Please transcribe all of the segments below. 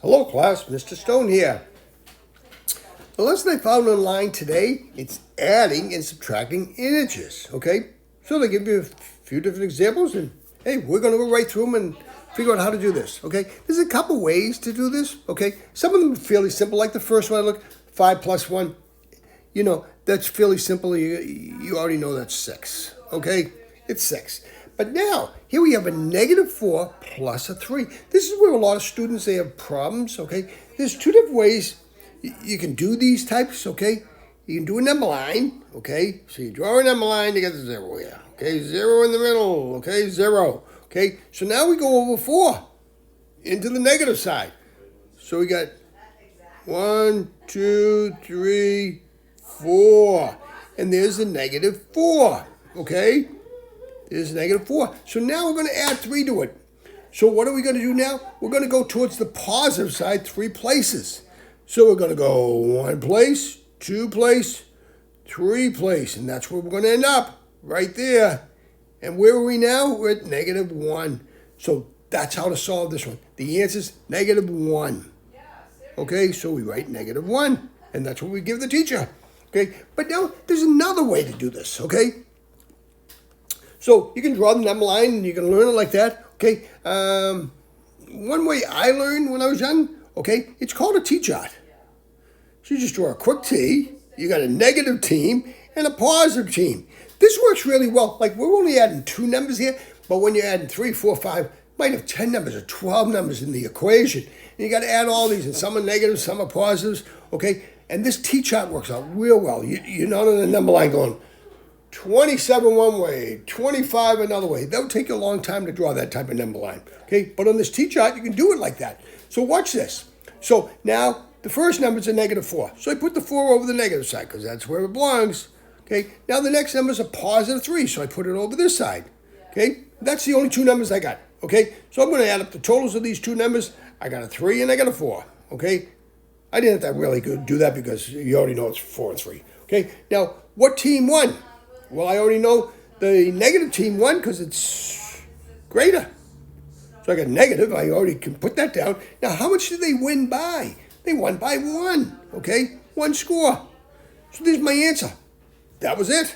Hello class, Mr. Stone here. The lesson I found online today, it's adding and subtracting integers, okay? So they give you a few different examples and hey, we're gonna go right through them and figure out how to do this, okay? There's a couple ways to do this, okay? Some of them are fairly simple, like the first one I look, 5 plus 1. You know, that's fairly simple, you already know that's 6, okay? It's 6. But now, here we have a -4 plus a 3. This is where a lot of students, they have problems, okay? There's two different ways you can do these types, okay? You can do a number line, okay? So you draw a number line, you get the 0 here, okay? 0 in the middle, okay? 0, okay? So now we go over 4 into the negative side. So we got 1, 2, 3, 4. And there's the -4, okay? There's -4. So now we're going to add 3 to it. So what are we going to do now? We're going to go towards the positive side 3 places. So we're going to go 1 place, 2 place, 3 place. And that's where we're going to end up, right there. And where are we now? We're at -1. So that's how to solve this one. The answer is -1. Okay, so we write -1. And that's what we give the teacher. Okay, but now there's another way to do this, okay? So you can draw the number line and you can learn it like that, okay? One way I learned when I was young, okay, it's called a T-chart. So you just draw a quick T, you got a negative team and a positive team. This works really well. Like we're only adding 2 numbers here, but when you're adding 3, 4, 5, might have 10 numbers or 12 numbers in the equation. And you got to add all these, and some are negatives, some are positives, okay? And this T-chart works out real well. You're not on the number line going 27 one way, 25 another way. That would take you a long time to draw that type of number line, okay? But on this T-chart, you can do it like that. So watch this. So now the first number is a -4. So I put the 4 over the negative side because that's where it belongs, okay? Now the next number is a +3, so I put it over this side, okay? That's the only 2 numbers I got, okay? So I'm going to add up the totals of these 2 numbers. I got a 3 and I got a 4, okay? I didn't have to really do that because you already know it's 4 and 3, okay? Now, what team won? Well, I already know the negative team won because it's greater. So I got negative. I already can put that down. Now, how much did they win by? They won by 1, okay? 1 score. So there's my answer. That was it.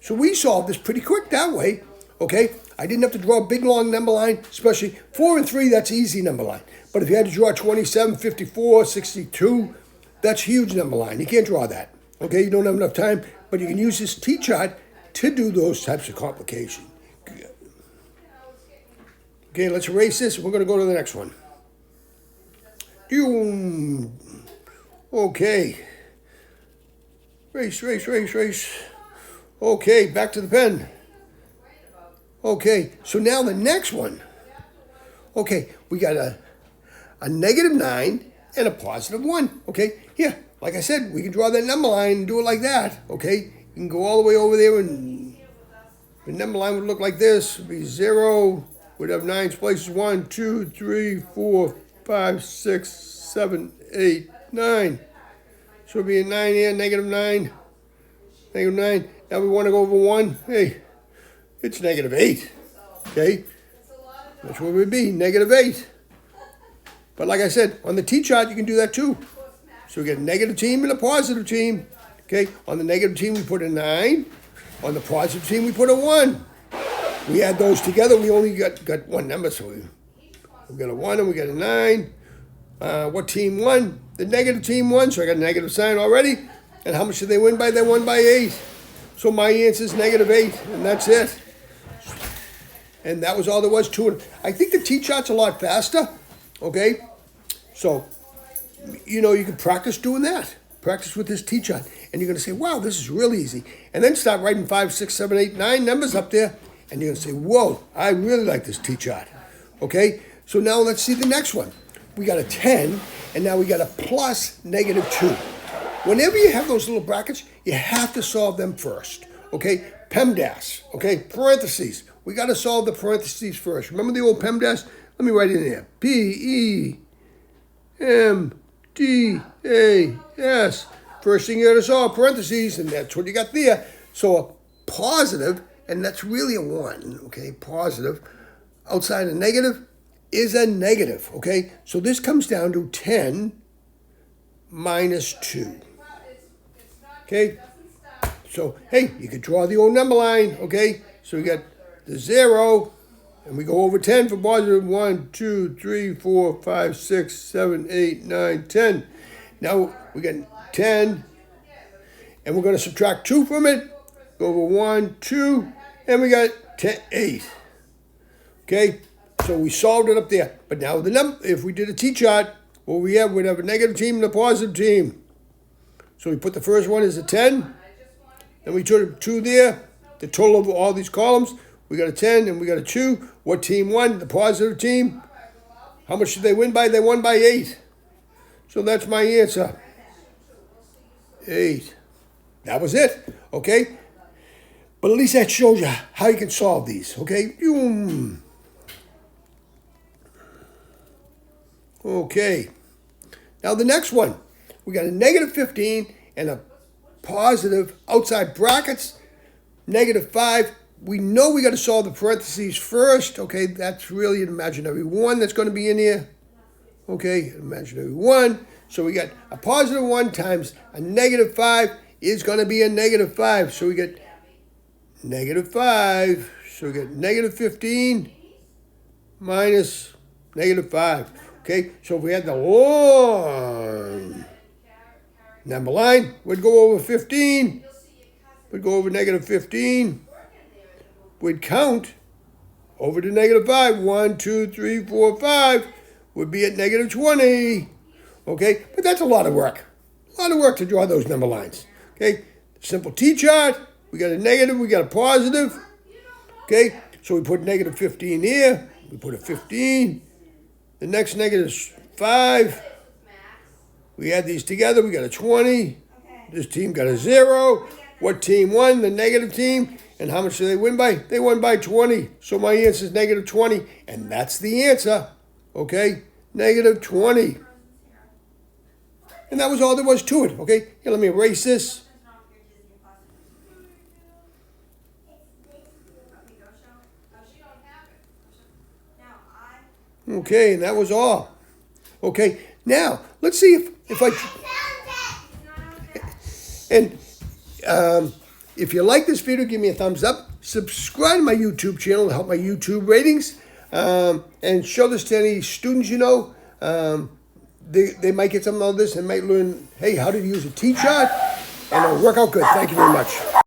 So we solved this pretty quick that way, okay? I didn't have to draw a big, long number line, especially 4 and 3, that's easy number line. But if you had to draw 27, 54, 62, that's huge number line. You can't draw that, okay? You don't have enough time. But you can use this T-chart to do those types of complication. Okay, let's erase this. We're going to go to the next one. Okay. Race. Okay, back to the pen. Okay, so now the next one. Okay, we got a -9 and a +1. Okay, here. Like I said, we can draw that number line and do it like that, okay? You can go all the way over there and the number line would look like this. It would be 0, we'd have 9 places, 1, 2, 3, 4, 5, 6, 7, 8, 9. So it would be a 9 here, -9, -9. Now we want to go over 1. Hey, it's -8, okay? That's what it would be, -8. But like I said, on the T-chart, you can do that too. So we get a negative team and a positive team. Okay, on the negative team, we put a 9. On the positive team, we put a 1. We add those together, we only got one number, so we got a 1 and we got a 9. What team won? The negative team won, so I got a negative sign already. And how much did they win by? They won by 8. So my answer is -8, and that's it. And that was all there was to it. I think the T-chart's a lot faster, okay? So, you know, you can practice doing that. Practice with this T-chart. And you're going to say, wow, this is really easy. And then start writing 5, 6, 7, 8, 9 numbers up there. And you're going to say, whoa, I really like this T-chart. Okay? So now let's see the next one. We got a 10, and now we got a plus -2. Whenever you have those little brackets, you have to solve them first. Okay? PEMDAS. Okay? Parentheses. We got to solve the parentheses first. Remember the old PEMDAS? Let me write it in there. PEMDAS. First thing you got to solve, parentheses, and that's what you got there. So a positive, and that's really a 1, okay, positive, outside a negative, is a negative, okay? So this comes down to 10 minus 2, okay? So, hey, you could draw the old number line, okay? So we got the 0, and we go over 10 for positive 1, 2, 3, 4, 5, 6, 7, 8, 9, 10. Now we got 10, and we're going to subtract 2 from it. Go over 1, 2, and we got 10, 8. Okay, so we solved it up there. But now the if we did a T-chart, what we'd have a negative team and a positive team. So we put the first one as a 10, and we took 2 there. The total of all these columns, we got a 10 and we got a 2. What team won? The positive team. How much did they win by? They won by 8. So that's my answer. 8. That was it, okay? But at least that shows you how you can solve these, okay? Okay. Now the next one. We got a negative 15 and a positive outside brackets, negative 5. We know we got to solve the parentheses first, okay? That's really an imaginary 1 that's going to be in here. Okay, imaginary 1. So we got a positive 1 times a negative 5 is going to be a negative 5. So we get negative 5. So we get negative 15 minus negative 5. Okay, so if we had the long number line, we'd go over 15. We'd go over negative 15. We'd count over to negative 5. 1, 2, 3, 4, 5 would be at negative 20. Okay, but that's a lot of work. A lot of work to draw those number lines. Okay, simple T-chart. We got a negative, we got a positive. Okay, so we put negative 15 here. We put a 15. The next negative is 5. We add these together, we got a 20. This team got a 0. What team won? The negative team. And how much did they win by? They won by 20. So my answer is negative 20. And that's the answer. Okay? Negative 20. And that was all there was to it. Okay? Here, let me erase this. Okay, and that was all. Okay, now let's see if I and if you like this video, give me a thumbs up. Subscribe to my YouTube channel to help my YouTube ratings, and show this to any students you know. They might get something out of this and might learn, hey, how to use a T-chart, and it'll work out good. Thank you very much.